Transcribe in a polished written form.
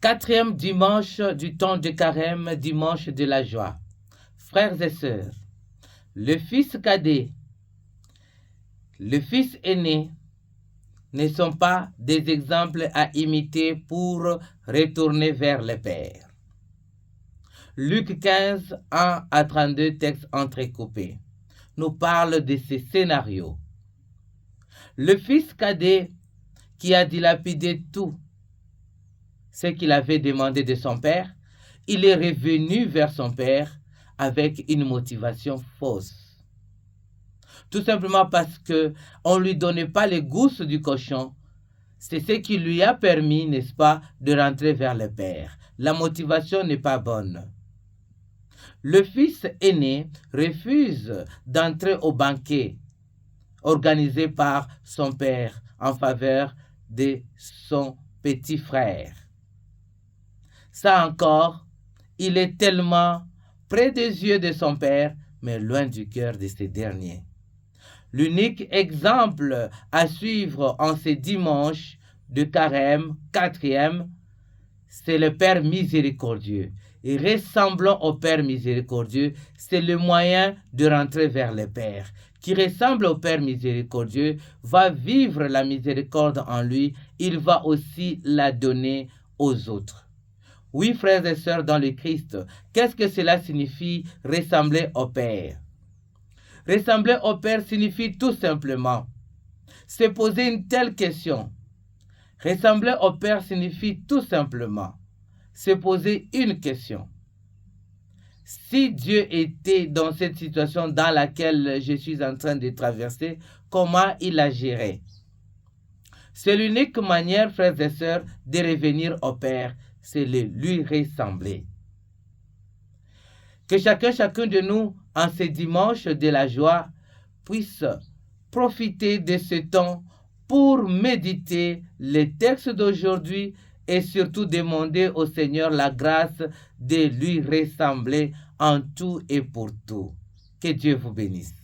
Quatrième dimanche du temps de carême, dimanche de la joie. Frères et sœurs, le fils cadet, le fils aîné ne sont pas des exemples à imiter pour retourner vers le Père. Luc 15, 1 à 32, texte entrecoupé, nous parle de ce scénario. Le fils cadet qui a dilapidé tout ce qu'il avait demandé de son père, il est revenu vers son père avec une motivation fausse. Tout simplement parce qu'on ne lui donnait pas les gousses du cochon. C'est ce qui lui a permis, n'est-ce pas, de rentrer vers le père. La motivation n'est pas bonne. Le fils aîné refuse d'entrer au banquet organisé par son père en faveur de son petit frère. Ça encore, il est tellement près des yeux de son père, mais loin du cœur de ce dernier. L'unique exemple à suivre en ce dimanche de carême, quatrième, c'est le Père miséricordieux. Et ressemblant au Père miséricordieux, c'est le moyen de rentrer vers le Père. Qui ressemble au Père miséricordieux va vivre la miséricorde en lui, il va aussi la donner aux autres. Oui, frères et sœurs dans le Christ, qu'est-ce que cela signifie ressembler au Père? Ressembler au Père signifie tout simplement se poser une telle question. Ressembler au Père signifie tout simplement se poser une question. Si Dieu était dans cette situation dans laquelle je suis en train de traverser, comment il agirait? C'est l'unique manière, frères et sœurs, de revenir au Père, c'est de lui ressembler. Que chacun de nous, en ce dimanche de la joie, puisse profiter de ce temps pour méditer les textes d'aujourd'hui et surtout demander au Seigneur la grâce de lui ressembler en tout et pour tout. Que Dieu vous bénisse.